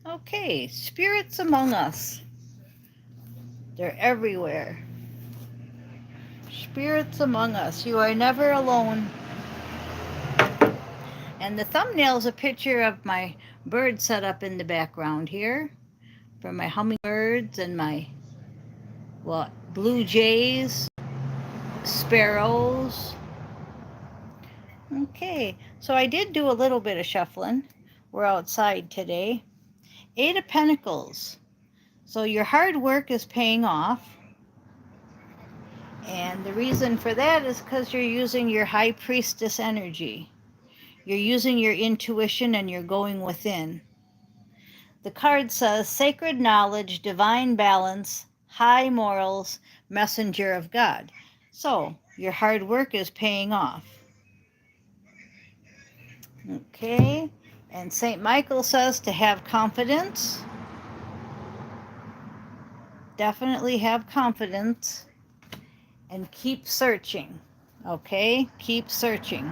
Okay, spirits among us. They're everywhere. Spirits among us. You are never alone. And the thumbnail is a picture of my bird set up in the background here for my hummingbirds and my blue jays, sparrows. Okay, so I did do a little bit of shuffling. We're outside today. Eight of Pentacles. So your hard work is paying off. And the reason for that is because you're using your high priestess energy. You're using your intuition and you're going within. The card says sacred knowledge, divine balance, high morals, messenger of God. So your hard work is paying off. Okay, and St. Michael says to have confidence. Definitely have confidence and keep searching. Okay, keep searching.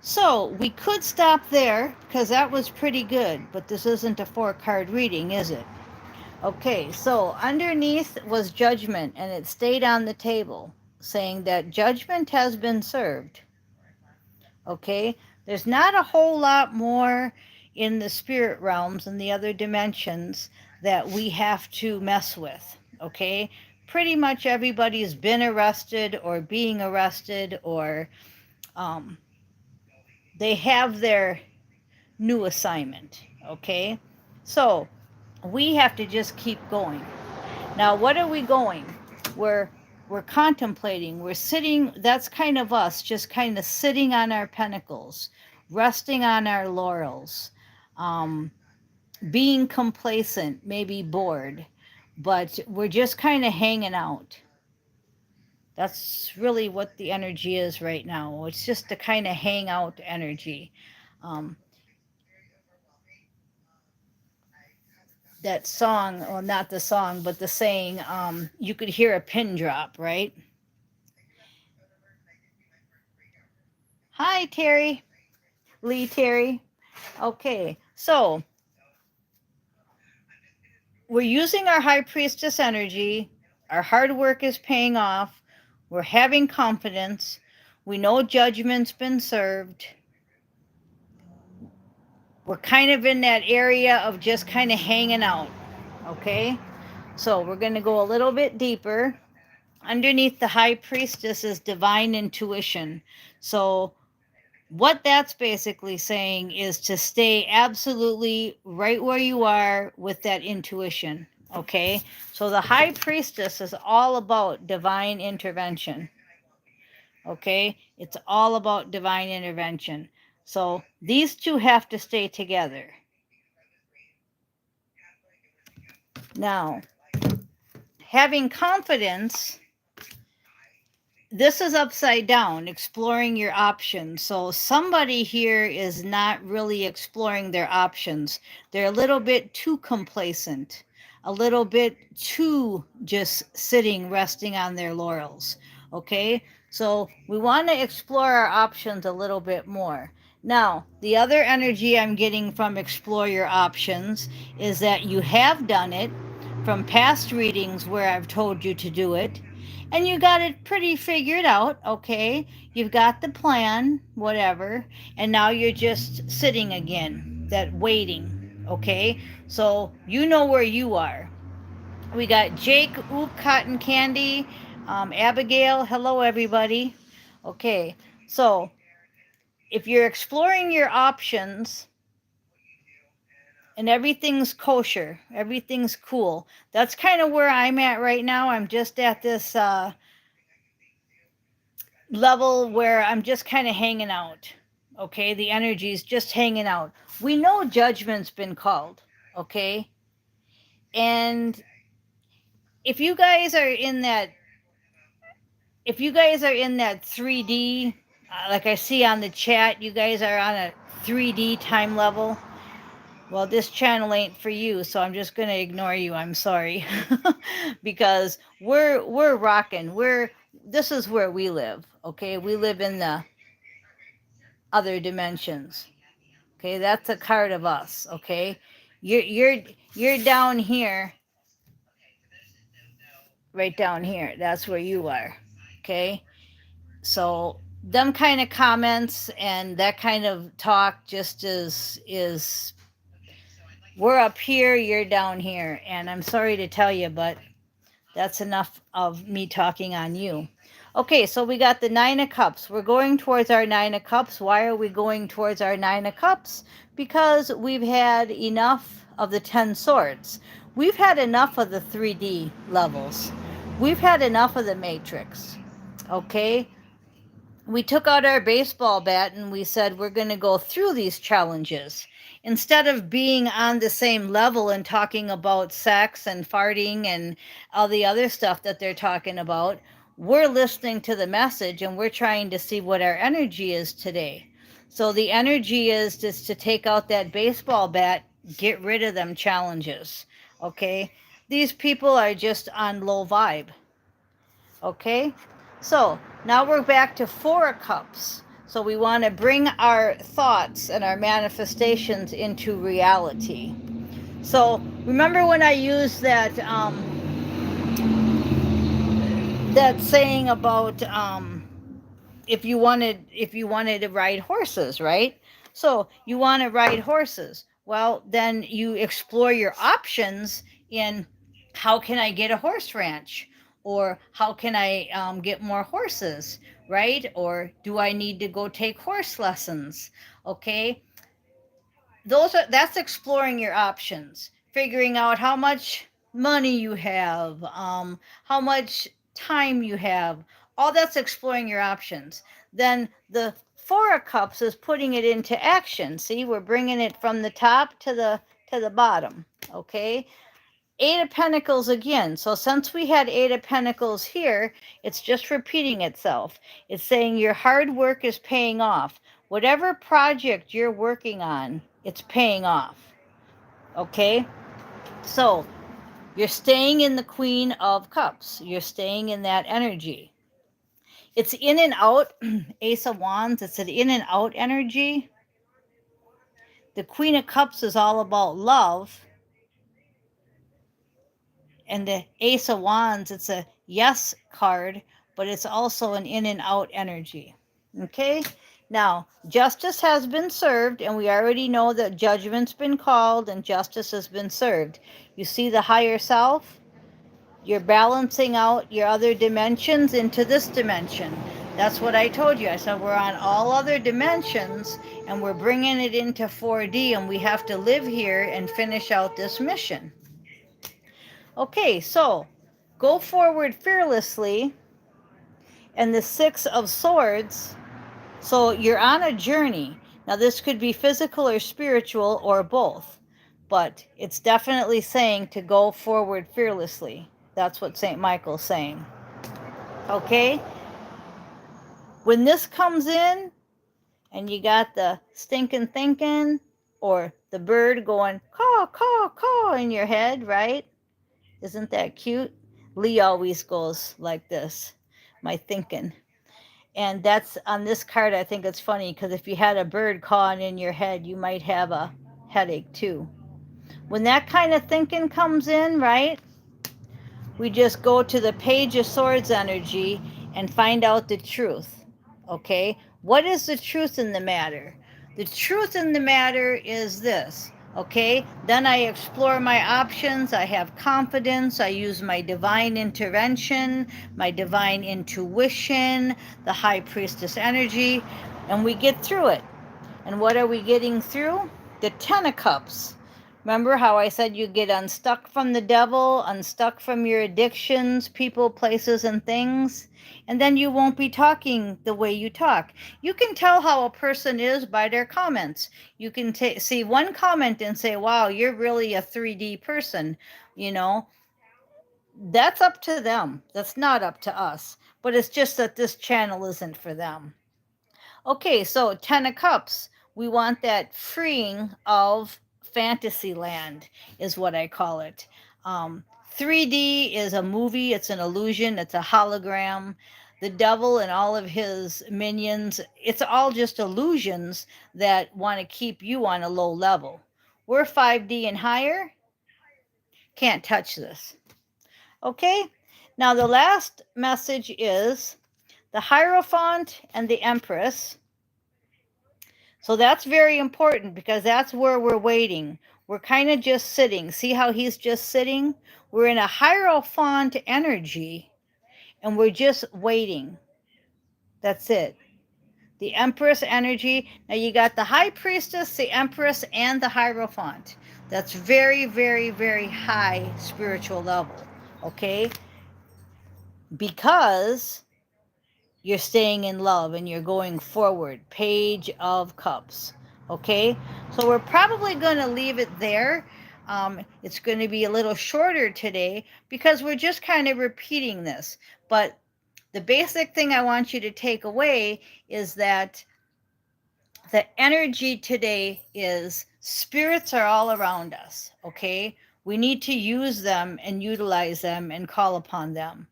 So we could stop there because that was pretty good, but this isn't a 4-card reading, is it? Okay, so underneath was judgment, and it stayed on the table, saying that judgment has been served. Okay, there's not a whole lot more in the spirit realms and the other dimensions that we have to mess with. Okay, pretty much everybody's been arrested or being arrested, or they have their new assignment. Okay, so we have to just keep going. Now, what are we going? We're contemplating, we're sitting. That's kind of us, just kind of sitting on our pentacles, resting on our laurels, um, being complacent, maybe bored, but we're just kind of hanging out. That's really what the energy is right now. It's just the kind of hang out energy. Um, that song, well, not the song, but the saying, you could hear a pin drop, right? Hi, Terry. Lee Terry. Okay, so we're using our high priestess energy. Our hard work is paying off. We're having confidence. We know judgment's been served. We're kind of in that area of just kind of hanging out. Okay, so we're going to go a little bit deeper. Underneath the high priestess is divine intuition. So what that's basically saying is to stay absolutely right where you are with that intuition. Okay, so the high priestess is all about divine intervention. Okay, it's all about divine intervention. So these two have to stay together. Now, having confidence, this is upside down, exploring your options. So somebody here is not really exploring their options. They're a little bit too complacent, a little bit too just sitting, resting on their laurels. Okay, so we want to explore our options a little bit more. Now, the other energy I'm getting from explore your options is that you have done it from past readings where I've told you to do it, and you got it pretty figured out. Okay, you've got the plan, whatever, and now you're just sitting again, that waiting. Okay, so you know where you are. We got Jake, Oop, Cotton Candy, Abigail. Hello, everybody. Okay, so if you're exploring your options and everything's kosher, everything's cool, that's kind of where I'm at right now. I'm just at this level where I'm just kind of hanging out. Okay, the energy's just hanging out. We know judgment's been called. Okay, and if you guys are in that, if you guys are in that 3D, like I see on the chat, you guys are on a 3D time level. Well, this channel ain't for you, so I'm just gonna ignore you. I'm sorry, because we're rocking. This is where we live. Okay, we live in the other dimensions. Okay, that's a card of us. Okay, you're down here, right down here. That's where you are. Okay, so them kind of comments and that kind of talk just is we're up here, you're down here, and I'm sorry to tell you, but that's enough of me talking on you. Okay, so we got the Nine of Cups. We're going towards our Nine of Cups. Why are we going towards our Nine of Cups? Because we've had enough of the 10 Swords. We've had enough of the 3D levels. We've had enough of the Matrix. Okay? We took out our baseball bat and we said we're going to go through these challenges. Instead of being on the same level and talking about sex and farting and all the other stuff that they're talking about, we're listening to the message and we're trying to see what our energy is today. So the energy is just to take out that baseball bat, get rid of them challenges. Okay? These people are just on low vibe. Okay? So now we're back to Four of Cups. So we want to bring our thoughts and our manifestations into reality. So remember when I used that that saying about if you wanted to ride horses, right? So you want to ride horses. Well, then you explore your options in how can I get a horse ranch? Or how can I get more horses, right? Or do I need to go take horse lessons? Okay, that's exploring your options, figuring out how much money you have, how much time you have. All that's exploring your options. Then the Four of Cups is putting it into action. See, we're bringing it from the top to the bottom. Okay, Eight of Pentacles again. So since we had Eight of Pentacles here, it's just repeating itself. It's saying your hard work is paying off. Whatever project you're working on, it's paying off. Okay? So you're staying in the Queen of Cups. You're staying in that energy. It's in and out. Ace of Wands, it's an in and out energy. The Queen of Cups is all about love. And the Ace of Wands, it's a yes card, but it's also an in and out energy. Okay? Now, justice has been served, and we already know that judgment's been called and justice has been served. You see the higher self? You're balancing out your other dimensions into this dimension. That's what I told you. I said we're on all other dimensions and we're bringing it into 4D, and we have to live here and finish out this mission. Okay, so go forward fearlessly, and the Six of Swords. So you're on a journey. Now, this could be physical or spiritual or both, but it's definitely saying to go forward fearlessly. That's what St. Michael's saying. Okay? When this comes in and you got the stinking thinking or the bird going caw, caw, caw in your head, right? Isn't that cute? Lee always goes like this, my thinking. And that's on this card. I think it's funny because if you had a bird cawing in your head, you might have a headache too. When that kind of thinking comes in, right, we just go to the Page of Swords energy and find out the truth. Okay? What is the truth in the matter? The truth in the matter is this. Okay, then I explore my options. I have confidence. I use my divine intervention, my divine intuition, the High Priestess energy, and we get through it. And what are we getting through? The Ten of Cups. Remember how I said you get unstuck from the devil, unstuck from your addictions, people, places, and things, and then you won't be talking the way you talk. You can tell how a person is by their comments. You can see one comment and say, wow, you're really a 3D person. You know, that's up to them. That's not up to us. But it's just that this channel isn't for them. Okay, so Ten of Cups. We want that freeing of fantasy land is what I call it. 3D is a movie. It's an illusion. It's a hologram. the devil and all of his minions, it's all just illusions that want to keep you on a low level. We're 5D and higher. Can't touch this. Okay? Now, the last message is the Hierophant and the Empress. So that's very important because that's where we're waiting. We're kind of just sitting. See how he's just sitting? We're in a Hierophant energy and we're just waiting. That's it. The Empress energy. Now you got the High Priestess, the Empress, and the Hierophant. That's very, very, very high spiritual level. Okay? Because you're staying in love and you're going forward. Page of Cups. Okay? So we're probably going to leave it there. It's going to be a little shorter today because we're just kind of repeating this. But the basic thing I want you to take away is that the energy today is spirits are all around us. Okay? We need to use them and utilize them and call upon them.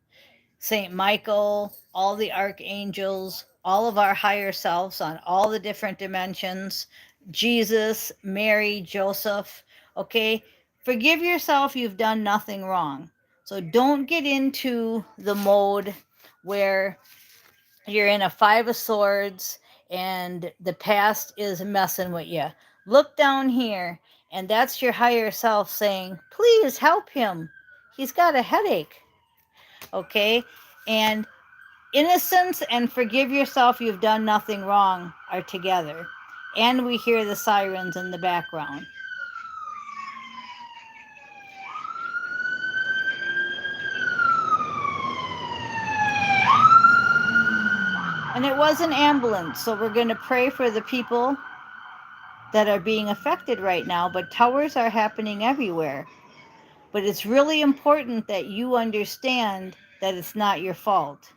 Saint Michael, all the archangels, all of our higher selves on all the different dimensions, Jesus, Mary, Joseph, okay? Forgive yourself, you've done nothing wrong. So don't get into the mode where you're in a 5 of Swords and the past is messing with you. Look down here, and that's your higher self saying, please help him. He's got a headache. Okay? And innocence and forgive yourself, you've done nothing wrong are together. And we hear the sirens in the background. And it was an ambulance, so we're going to pray for the people that are being affected right now, but towers are happening everywhere. But it's really important that you understand that it's not your fault.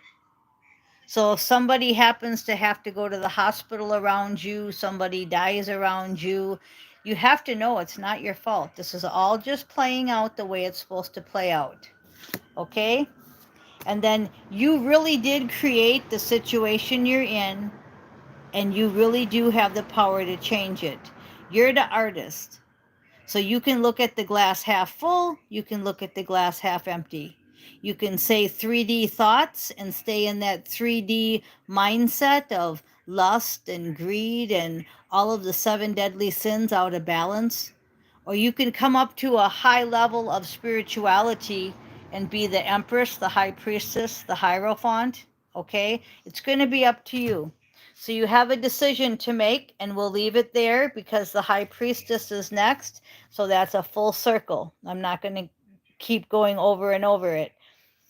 So if somebody happens to have to go to the hospital around you, somebody dies around you, you have to know it's not your fault. This is all just playing out the way it's supposed to play out. Okay? And then you really did create the situation you're in, and you really do have the power to change it. You're the artist. So you can look at the glass half full, you can look at the glass half empty. You can say 3D thoughts and stay in that 3D mindset of lust and greed and all of the 7 deadly sins out of balance. Or you can come up to a high level of spirituality and be the Empress, the High Priestess, the Hierophant. Okay? It's going to be up to you. So you have a decision to make, and we'll leave it there because the High Priestess is next. So that's a full circle. I'm not going to keep going over and over it.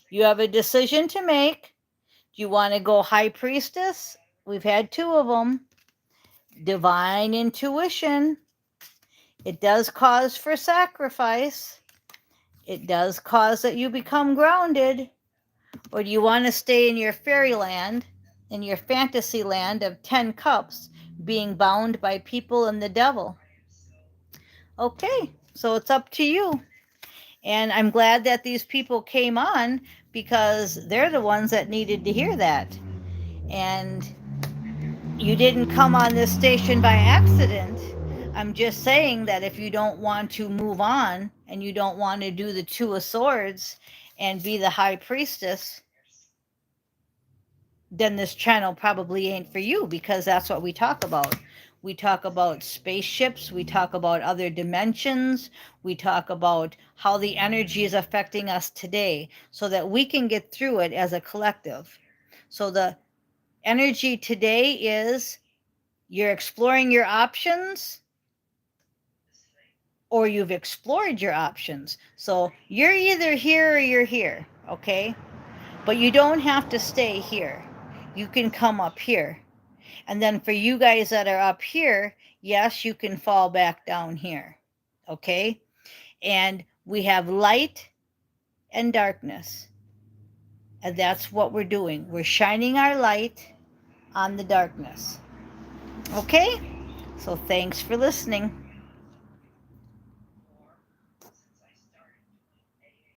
You have a decision to make. Do you want to go High Priestess? We've had 2 of them. Divine intuition. It does cause for sacrifice. It does cause that you become grounded. Or do you want to stay in your fairyland, in your fantasy land of 10 cups, being bound by people and the devil? Okay, so it's up to you. And I'm glad that these people came on because they're the ones that needed to hear that. And you didn't come on this station by accident. I'm just saying that if you don't want to move on and you don't want to do the 2 of Swords and be the High Priestess, then this channel probably ain't for you, because that's what we talk about. We talk about spaceships, we talk about other dimensions, we talk about how the energy is affecting us today so that we can get through it as a collective. So the energy today is you're exploring your options, or you've explored your options. So you're either here or you're here, okay? But you don't have to stay here. You can come up here. And then for you guys that are up here, yes, you can fall back down here, okay? And we have light and darkness. And that's what we're doing. We're shining our light on the darkness. Okay? So thanks for listening.